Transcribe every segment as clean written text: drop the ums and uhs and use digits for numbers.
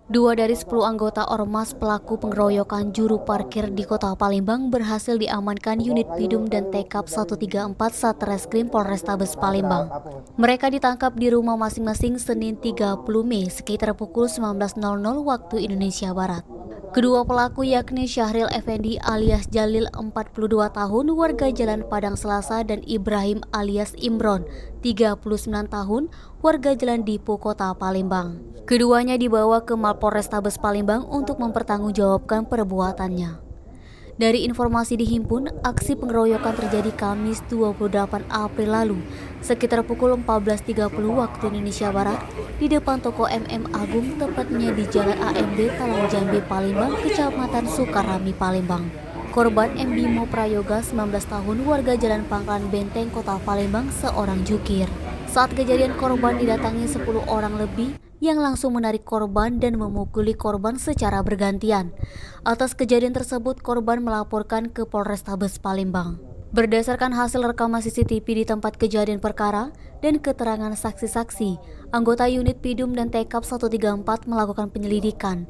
Dua dari 10 anggota ormas pelaku pengeroyokan juru parkir di Kota Palembang berhasil diamankan unit Pidum dan Tekap 134 Satreskrim Polrestabes Palembang. Mereka ditangkap di rumah masing-masing Senin 30 Mei sekitar pukul 19.00 waktu Indonesia Barat. Kedua pelaku yakni Syahril Effendi alias Jalil 42 tahun warga Jalan Padang Selasa dan Ibrahim alias Imron 39 tahun warga Jalan Dipo Kota Palembang. Keduanya dibawa ke Mapolrestabes Palembang untuk mempertanggungjawabkan perbuatannya. Dari informasi dihimpun, aksi pengeroyokan terjadi Kamis 28 April lalu, sekitar pukul 14.30 waktu Indonesia Barat, di depan toko Agung, tepatnya di Jalan AMB Talang Jambi, Palembang, Kecamatan Sukarami, Palembang. Korban M. Bimo Prayoga, 19 tahun, warga Jalan Pangkalan Benteng, Kota Palembang, seorang jukir. Saat kejadian, korban didatangi 10 orang lebih yang langsung menarik korban dan memukuli korban secara bergantian. Atas kejadian tersebut, korban melaporkan ke Polrestabes Palembang. Berdasarkan hasil rekaman CCTV di tempat kejadian perkara dan keterangan saksi-saksi, anggota unit Pidum dan Tekap 134 melakukan penyelidikan.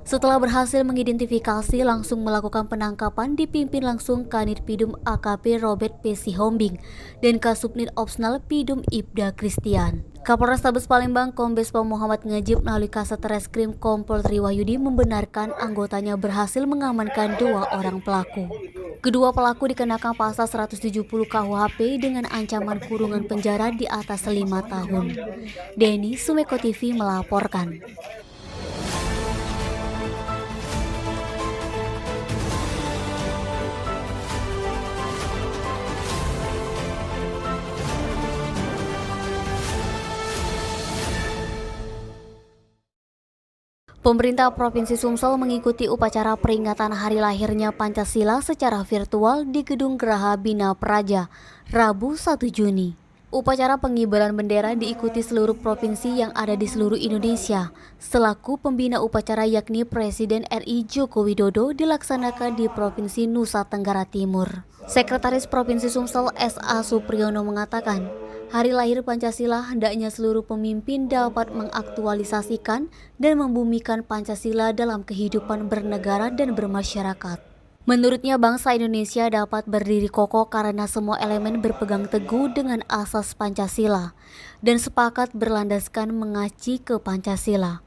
Setelah berhasil mengidentifikasi, langsung melakukan penangkapan dipimpin langsung Kanit Pidum AKP Robert P. Sihombing dan Kasubnit Opsnal Pidum Ibda Christian. Kapolrestabes Palembang Kombes Pol Muhammad Ngajib melalui Kasat Reskrim Kompol Triwahyudi membenarkan anggotanya berhasil mengamankan 2 orang pelaku. Kedua pelaku dikenakan pasal 170 KUHP dengan ancaman kurungan penjara di atas 5 tahun. Denny, Sumeko TV melaporkan. Pemerintah Provinsi Sumsel mengikuti upacara peringatan hari lahirnya Pancasila secara virtual di Gedung Geraha Bina Praja, Rabu 1 Juni. Upacara pengibaran bendera diikuti seluruh provinsi yang ada di seluruh Indonesia. Selaku pembina upacara yakni Presiden RI Joko Widodo dilaksanakan di Provinsi Nusa Tenggara Timur. Sekretaris Provinsi Sumsel S.A. Supriyono mengatakan, hari lahir Pancasila hendaknya seluruh pemimpin dapat mengaktualisasikan dan membumikan Pancasila dalam kehidupan bernegara dan bermasyarakat. Menurutnya, bangsa Indonesia dapat berdiri kokoh karena semua elemen berpegang teguh dengan asas Pancasila dan sepakat berlandaskan mengaci ke Pancasila.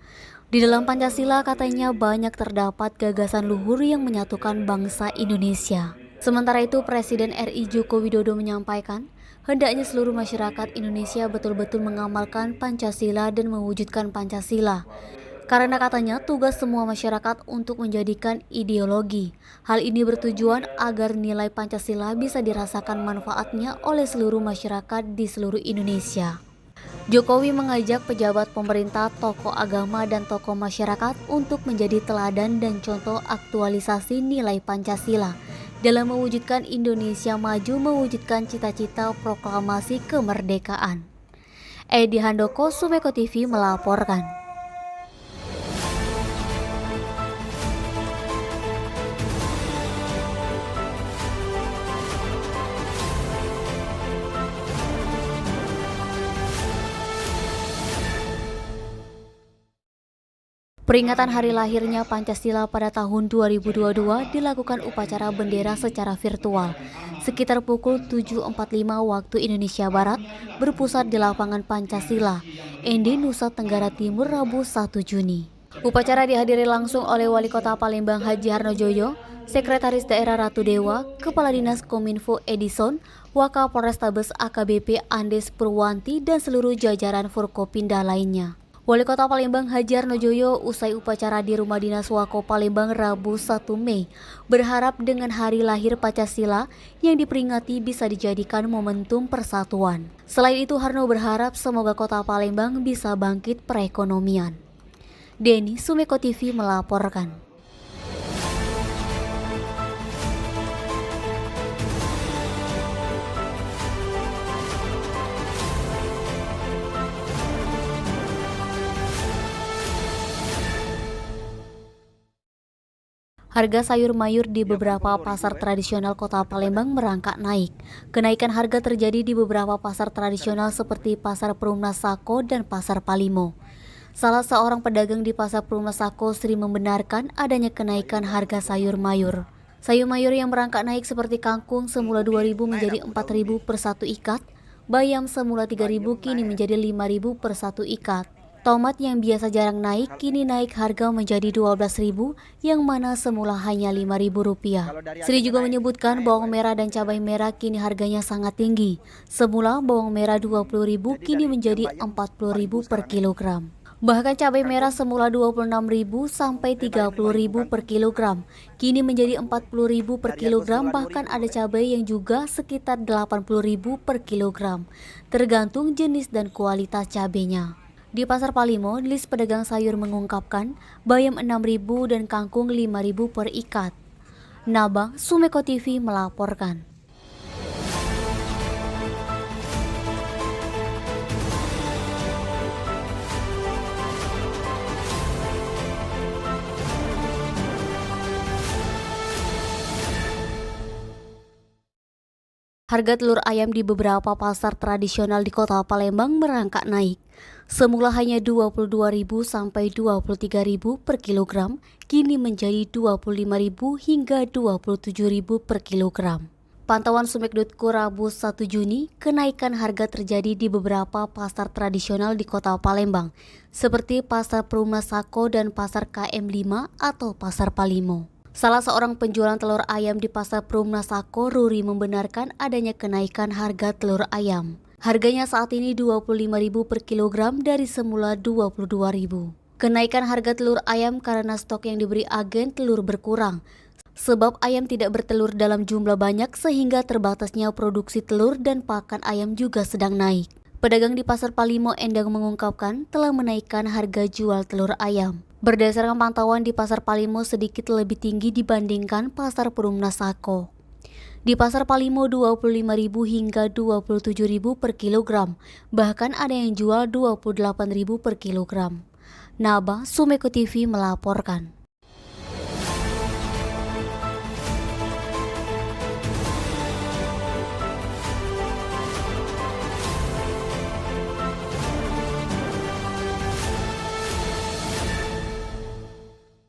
Di dalam Pancasila, katanya, banyak terdapat gagasan luhur yang menyatukan bangsa Indonesia. Sementara itu, Presiden RI Joko Widodo menyampaikan, hendaknya seluruh masyarakat Indonesia betul-betul mengamalkan Pancasila dan mewujudkan Pancasila. Karena katanya tugas semua masyarakat untuk menjadikan ideologi. Hal ini bertujuan agar nilai Pancasila bisa dirasakan manfaatnya oleh seluruh masyarakat di seluruh Indonesia. Jokowi mengajak pejabat pemerintah, tokoh agama, dan tokoh masyarakat untuk menjadi teladan dan contoh aktualisasi nilai Pancasila dalam mewujudkan Indonesia maju, mewujudkan cita-cita proklamasi kemerdekaan. Edi Handoko, Sumeko TV melaporkan. Peringatan hari lahirnya Pancasila pada tahun 2022 dilakukan upacara bendera secara virtual. Sekitar pukul 7.45 waktu Indonesia Barat, berpusat di lapangan Pancasila, Ende, Nusa Tenggara Timur, Rabu 1 Juni. Upacara dihadiri langsung oleh Wali Kota Palembang Haji Harnojoyo, Sekretaris Daerah Ratu Dewa, Kepala Dinas Kominfo Edison, Wakapolrestabes AKBP Andes Purwanti, dan seluruh jajaran Forkopimda lainnya. Wali Kota Palembang Haji Harnojoyo usai upacara di Rumah Dinas Wako Palembang Rabu 1 Mei berharap dengan hari lahir Pancasila yang diperingati bisa dijadikan momentum persatuan. Selain itu, Harno berharap semoga Kota Palembang bisa bangkit perekonomian. Denny, Sumeko TV melaporkan. Harga sayur mayur di beberapa pasar tradisional Kota Palembang merangkak naik. Kenaikan harga terjadi di beberapa pasar tradisional seperti Pasar Perumnas Sako dan Pasar Palimo. Salah seorang pedagang di Pasar Perumahan Sako Sri membenarkan adanya kenaikan harga sayur mayur. Sayur mayur yang merangkak naik seperti kangkung semula 2.000 menjadi 4.000 per satu ikat, bayam semula 3.000 kini menjadi 5.000 per satu ikat. Tomat yang biasa jarang naik kini naik harga menjadi 12.000 yang mana semula hanya Rp5.000. Sri juga menyebutkan bawang merah dan cabai merah kini harganya sangat tinggi. Semula bawang merah 20.000 kini menjadi 40.000 per kilogram. Bahkan cabai merah semula 26.000 sampai 30.000 per kilogram, kini menjadi 40.000 per kilogram, bahkan ada cabai yang juga sekitar 80.000 per kilogram, tergantung jenis dan kualitas cabainya. Di Pasar Palimo, list pedagang sayur mengungkapkan bayam 6.000 dan kangkung 5.000 per ikat. Nabang, Sumeko TV melaporkan. Harga telur ayam di beberapa pasar tradisional di Kota Palembang merangkak naik. Semula hanya Rp22.000 sampai Rp23.000 per kilogram, kini menjadi Rp25.000 hingga Rp27.000 per kilogram. Pantauan Sumeg.co Rabu 1 Juni, kenaikan harga terjadi di beberapa pasar tradisional di Kota Palembang, seperti Pasar Perumahan Sako dan Pasar KM5 atau Pasar Palimo. Salah seorang penjualan telur ayam di Pasar Perumahan Sako, Ruri, membenarkan adanya kenaikan harga telur ayam. Harganya saat ini Rp25.000 per kilogram dari semula Rp22.000. Kenaikan harga telur ayam karena stok yang diberi agen telur berkurang. Sebab ayam tidak bertelur dalam jumlah banyak sehingga terbatasnya produksi telur dan pakan ayam juga sedang naik. Pedagang di Pasar Palimo, Endang, mengungkapkan telah menaikkan harga jual telur ayam. Berdasarkan pantauan di Pasar Palimo sedikit lebih tinggi dibandingkan Pasar Perumahan Sako. Di Pasar Palimo Rp25.000 hingga Rp27.000 per kilogram, bahkan ada yang jual Rp28.000 per kilogram. Naba, Sumeko TV melaporkan.